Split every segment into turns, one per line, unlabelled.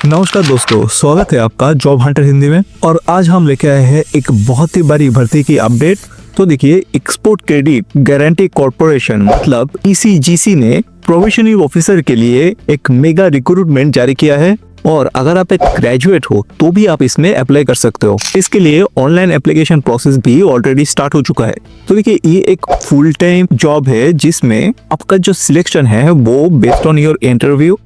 नमस्कार दोस्तों, स्वागत है आपका जॉब हंटर हिंदी में। और आज हम लेके आए हैं एक बहुत ही बड़ी भर्ती की अपडेट। तो देखिए, एक्सपोर्ट क्रेडिट गारंटी कॉर्पोरेशन मतलब ECGC ने प्रोबेशनरी ऑफिसर के लिए एक मेगा रिक्रूटमेंट जारी किया है। और अगर आप एक ग्रेजुएट हो तो भी आप इसमें अप्लाई कर सकते हो। इसके लिए ऑनलाइन एप्लीकेशन प्रोसेस भी ऑलरेडी स्टार्ट हो चुका है। तो देखिए, ये एक फुल टाइम जॉब है जिसमें आपका जो सिलेक्शन है वो based on your interview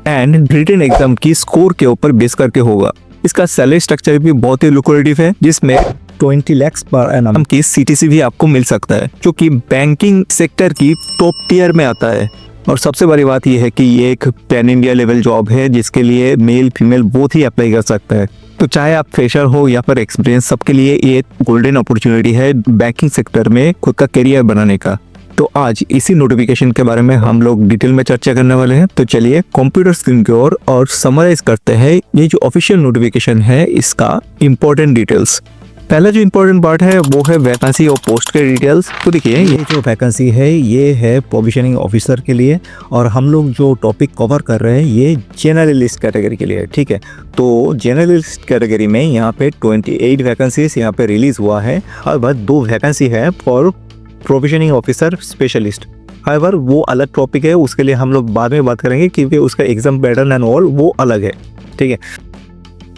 and written exam की स्कोर के ऊपर बेस करके होगा। इसका सैलरी स्ट्रक्चर भी बहुत ही लुक्रेटिव है, जिसमें 20 लाख पर एनम की CTC भी आपको मिल सकता है, जो कि बैंकिंग सेक्टर की टॉप टियर में आता है। और सबसे बड़ी बात यह है कि ये एक पैन इंडिया लेवल जॉब है, जिसके लिए मेल फीमेल बोथ ही अप्लाई कर सकता है। तो चाहे आप फ्रेशर हो या फिर एक्सपीरियंस, सबके लिए ये गोल्डन अपॉर्चुनिटी है बैंकिंग सेक्टर में खुद का करियर बनाने का। तो आज इसी नोटिफिकेशन के बारे में हम लोग डिटेल में चर्चा करने वाले हैं। तो चलिए कंप्यूटर स्क्रीन की ओर और समराइज करते हैं ये जो ऑफिशियल नोटिफिकेशन है, इसका इंपॉर्टेंट डिटेल्स। पहला जो इम्पोर्टेंट पार्ट है वो है वैकेंसी और पोस्ट के डिटेल्स। तो देखिए, ये जो वैकेंसी है ये है प्रोबेशनिंग ऑफिसर के लिए, और हम लोग जो टॉपिक कवर कर रहे हैं ये जनरलिस्ट कैटेगरी के लिए, ठीक है। तो जनरलिस्ट कैटेगरी में यहाँ पे 28 वैकेंसीज यहाँ पे रिलीज हुआ है, और बस 2 वैकेंसी है फॉर प्रोबेशनिंग ऑफिसर स्पेशलिस्ट। हाउएवर वो अलग टॉपिक है, उसके लिए हम लोग बाद में बात करेंगे क्योंकि उसका एग्जाम पैटर्न एंड ऑल वो अलग है, ठीक है।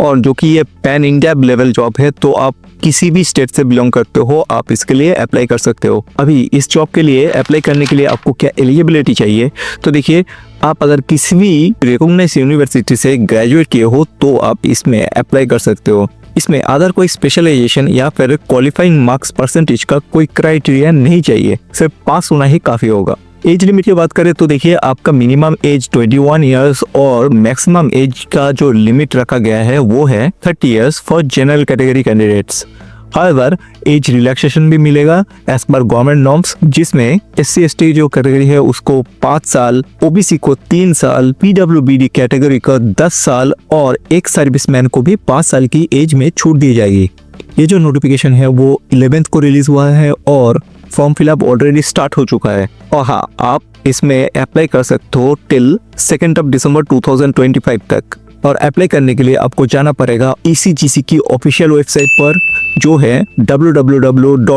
और जो कि ये पैन इंडिया लेवल जॉब है, तो आप किसी भी स्टेट से बिलोंग करते हो आप इसके लिए अप्लाई कर सकते हो। अभी इस जॉब के लिए अप्लाई करने के लिए आपको क्या एलिजिबिलिटी चाहिए, तो देखिए, आप अगर किसी भी रिकॉग्नाइज्ड यूनिवर्सिटी से ग्रेजुएट किए हो तो आप इसमें अप्लाई कर सकते हो। इसमें अदर कोई स्पेशलाइजेशन या फिर क्वालिफाइंग मार्क्स परसेंटेज का कोई क्राइटेरिया नहीं चाहिए, सिर्फ पास होना ही काफी होगा। एज लिमिट की बात करें तो देखिए, आपका मिनिमम एज 21 ईयर्स और मैक्सिमम एज का जो लिमिट रखा गया है वो है 30 years for general category candidates. However age relaxation भी मिलेगा एज पर गवर्नमेंट नॉर्म्स, जिसमें SC/ST जो कैटेगरी है उसको 5 साल, OBC को 3 साल, PWBD कैटेगरी का 10 साल और एक सर्विसमैन को भी 5 साल की एज में छूट दी जाएगी। ये जो नोटिफिकेशन है वो 11th को रिलीज हुआ है और फॉर्म फिलअप ऑलरेडी स्टार्ट हो चुका है। और हाँ, आप इसमें अप्लाई कर सकते हो टिल 2 दिसंबर 2025 तक। और अप्लाई करने के लिए आपको जाना पड़ेगा ECGC की ऑफिशियल वेबसाइट पर, जो है www.ecgc.in।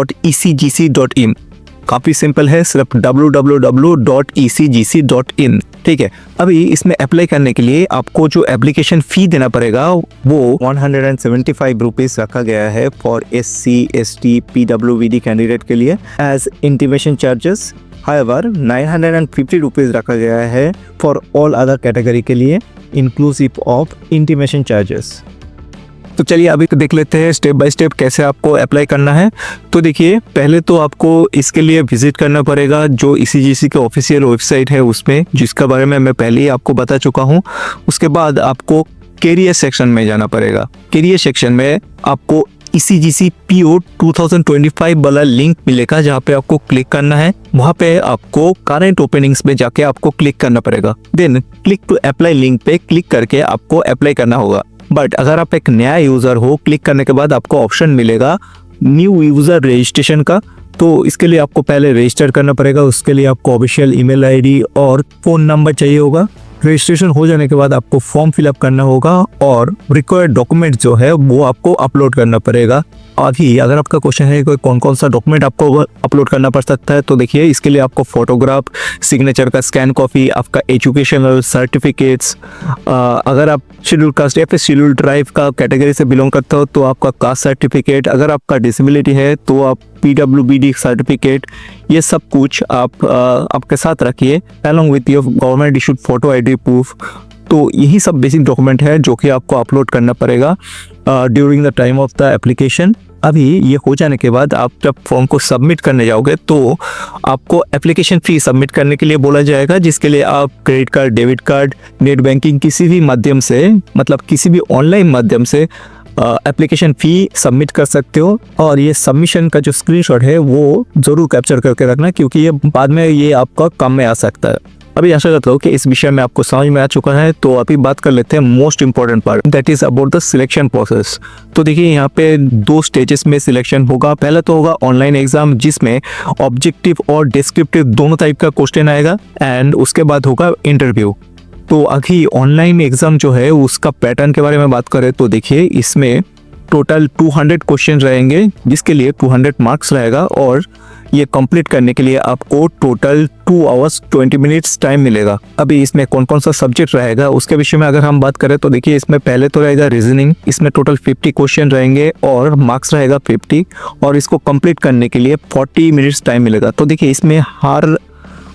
काफी सिंपल है, सिर्फ www.ecgc.in, ठीक है। अभी इसमें अप्लाई करने के लिए आपको जो एप्लीकेशन फी देना पड़ेगा वो 175 रुपीज रखा गया है फॉर SC/ST PWBD कैंडिडेट के लिए as intimation charges. However 950 rupees रखा गया है फॉर ऑल अदर कैटेगरी के लिए इंक्लूसिव ऑफ इंटीमेशन चार्जेस। तो चलिए अभी देख लेते हैं स्टेप बाय स्टेप कैसे आपको अप्लाई करना है। तो देखिए, पहले तो आपको इसके लिए विजिट करना पड़ेगा जो ECGC के ऑफिशियल वेबसाइट है उसमें, जिसके बारे में मैं पहले ही आपको बता चुका हूँ। उसके बाद आपको कैरियर सेक्शन में जाना पड़ेगा। कैरियर सेक्शन में आपको ECGC PO 2025 वाला लिंक मिलेगा, जहाँ पे आपको क्लिक करना है। वहाँ पे आपको करंट ओपनिंग्स में जाके आपको क्लिक करना पड़ेगा। Then click to apply link पे क्लिक करके आपको अप्लाई करना होगा। बट अगर आप एक नया यूजर हो, क्लिक करने के बाद आपको ऑप्शन मिलेगा न्यू यूजर रजिस्ट्रेशन का। तो इसके लिए आपको पहले रजिस्टर करना पड़ेगा। उसके लिए आपको ऑफिशियल ईमेल ID और फोन नंबर चाहिए होगा। रजिस्ट्रेशन हो जाने के बाद आपको फॉर्म फिलअप करना होगा और रिक्वायर्ड डॉक्यूमेंट जो है वो आपको अपलोड करना पड़ेगा। अभी अगर आपका क्वेश्चन है कि कौन कौन सा डॉक्यूमेंट आपको अपलोड करना पड़ सकता है, तो देखिए, इसके लिए आपको फोटोग्राफ, सिग्नेचर का स्कैन कॉपी, आपका एजुकेशनल सर्टिफिकेट्स, अगर आप शेड्यूल कास्ट या फिर शेड्यूल ट्राइब का कैटेगरी से बिलोंग करते हो तो आपका कास्ट सर्टिफिकेट, अगर आपका डिसेबिलिटी है तो आप PWBD सर्टिफिकेट, ये सब कुछ आप आपके साथ रखिए along with your government issued photo ID proof. तो यही सब बेसिक डॉक्यूमेंट है जो कि आपको अपलोड करना पड़ेगा during the time of the application. अभी ये हो जाने के बाद आप जब फॉर्म को सबमिट करने जाओगे तो आपको एप्लीकेशन फी सबमिट करने के लिए बोला जाएगा, जिसके लिए आप credit card, debit card, net banking किसी भी माध्यम से, मतलब किसी भी ऑनलाइन माध्यम से एप्लीकेशन फी सबमिट कर सकते हो। और ये सबमिशन का जो स्क्रीनशॉट है वो जरूर कैप्चर करके रखना, क्योंकि ये बाद में ये आपका काम में आ सकता है। अभी आशा करता हूँ कि इस विषय में आपको समझ में आ चुका है। तो अभी बात कर लेते हैं most important part, that is about the selection process. तो देखिए, यहाँ पे 2 स्टेजेस में सिलेक्शन होगा। पहला तो होगा ऑनलाइन एग्जाम, जिसमें ऑब्जेक्टिव और डिस्क्रिप्टिव दोनों टाइप का क्वेश्चन आएगा, एंड उसके बाद होगा इंटरव्यू। तो अभी ऑनलाइन एग्जाम जो है उसका पैटर्न के बारे में बात करें तो देखिए इसमें टोटल 200 क्वेश्चन रहेंगे जिसके लिए 200 मार्क्स रहेगा और ये कंप्लीट करने के लिए आपको टोटल 2 आवर्स 20 मिनट्स टाइम मिलेगा। अभी इसमें कौन कौन सा सब्जेक्ट रहेगा उसके विषय में अगर हम बात करें तो देखिए इसमें पहले तो रहेगा रीजनिंग, इसमें टोटल 50 क्वेश्चन रहेंगे और मार्क्स रहेगा 50 और इसको कंप्लीट करने के लिए 40 मिनट्स टाइम मिलेगा। तो देखिए इसमें हर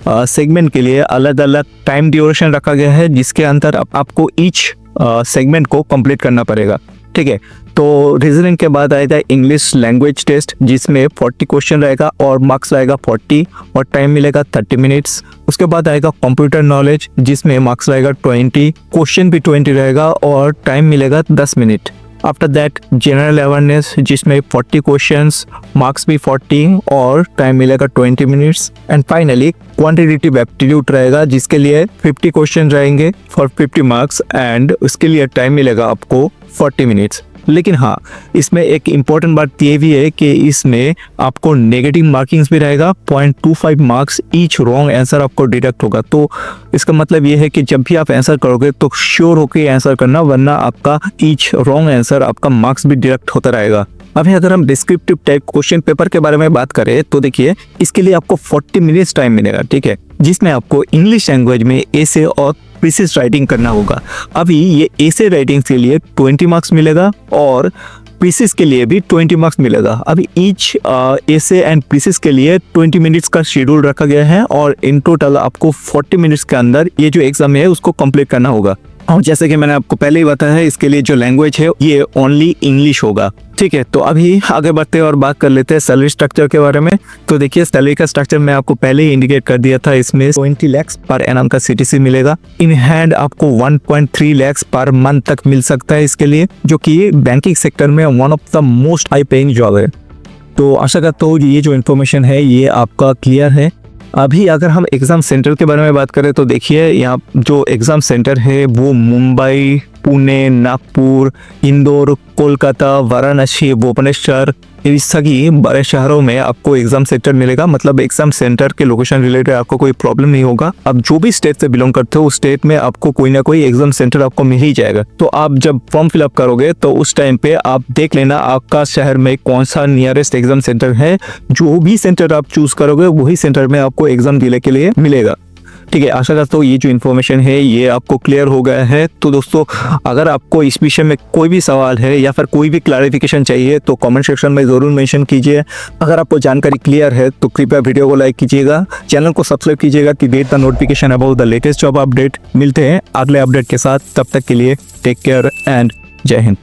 सेगमेंट के लिए अलग अलग टाइम ड्यूरेशन रखा गया है जिसके अंदर आपको ईच सेगमेंट को कंप्लीट करना पड़ेगा। ठीक है, तो रीजनिंग के बाद आएगा इंग्लिश लैंग्वेज टेस्ट जिसमें 40 क्वेश्चन रहेगा और मार्क्स रहेगा 40 और टाइम मिलेगा 30 मिनट्स। उसके बाद आएगा कंप्यूटर नॉलेज जिसमें मार्क्स रहेगा 20, क्वेश्चन भी 20 रहेगा और टाइम मिलेगा 10 minute. After that general awareness जिसमें 40 क्वेश्चंस, मार्क्स भी 40 और टाइम मिलेगा 20 minutes. And finally quantitative aptitude रहेगा जिसके लिए 50 क्वेश्चन रहेंगे फॉर 50 मार्क्स एंड उसके लिए टाइम मिलेगा आपको 40 मिनट्स। लेकिन हाँ, इसमें एक इम्पॉर्टेंट बात ये भी है कि इसमें आपको नेगेटिव मार्किंग्स भी रहेगा, 0.25 मार्क्स ईच रॉन्ग आंसर आपको डिडक्ट होगा। तो इसका मतलब ये है कि जब भी आप आंसर करोगे तो श्योर होकर आंसर करना, वरना आपका ईच रॉन्ग आंसर आपका मार्क्स भी डिडक्ट होता रहेगा। अभी अगर हम डिस्क्रिप्टिव टाइप क्वेश्चन पेपर के बारे में बात करें तो देखिए इसके लिए आपको 40 मिनट्स टाइम मिलेगा। ठीक है, जिसमें आपको इंग्लिश लैंग्वेज में एसे और प्रीसिस राइटिंग करना होगा। अभी ये एसे राइटिंग के लिए 20 मार्क्स मिलेगा और प्रीसिस के लिए भी 20 मार्क्स मिलेगा। अभी ईच एसे एंड प्रीसिस के लिए 20 मिनट्स का शेड्यूल रखा गया है और इन टोटल आपको 40 मिनट्स के अंदर ये जो एग्जाम है उसको कंप्लीट करना होगा। और जैसे कि मैंने आपको पहले ही बताया है इसके लिए जो लैंग्वेज है ये ओनली इंग्लिश होगा। ठीक है, तो अभी आगे बढ़ते हैं और बात कर लेते हैं सैलरी स्ट्रक्चर के बारे में। तो देखिए सैलरी का स्ट्रक्चर मैं आपको पहले ही इंडिकेट कर दिया था, इसमें 20 लाख पर एनम का सीटीसी मिलेगा। इन हैंड आपको 1.3 लाख पर मंथ तक मिल सकता है इसके लिए, जो कि बैंकिंग सेक्टर में one of the most high paying job है। तो आशा करता हूँ ये जो इन्फॉर्मेशन है ये आपका क्लियर है। अभी अगर हम एग्ज़ाम सेंटर के बारे में बात करें तो देखिए यहाँ जो एग्ज़ाम सेंटर है वो मुंबई, पुणे, नागपुर, इंदौर, कोलकाता, वाराणसी, भुवनेश्वर, ये सभी बड़े शहरों में आपको एग्जाम सेंटर मिलेगा। मतलब एग्जाम सेंटर के लोकेशन रिलेटेड आपको कोई प्रॉब्लम नहीं होगा। अब जो भी स्टेट से बिलोंग करते हो उस स्टेट में आपको कोई ना कोई एग्जाम सेंटर आपको मिल ही जाएगा। तो आप जब फॉर्म फिलअप करोगे तो उस टाइम पे आप देख लेना आपका शहर में कौन सा नियरेस्ट एग्जाम सेंटर है। जो भी सेंटर आप चूज करोगे वही सेंटर में आपको एग्जाम देने के लिए मिलेगा। ठीक है, आशा करता हूँ ये जो इन्फॉर्मेशन है ये आपको क्लियर हो गया है। तो दोस्तों अगर आपको इस विषय में कोई भी सवाल है या फिर कोई भी क्लैरिफिकेशन चाहिए तो कमेंट सेक्शन में ज़रूर मेंशन कीजिए। अगर आपको जानकारी क्लियर है तो कृपया वीडियो को लाइक कीजिएगा, चैनल को सब्सक्राइब कीजिएगा कि get the notification about the latest job update. मिलते हैं अगले अपडेट के साथ, तब तक के लिए टेक केयर एंड जय हिंद।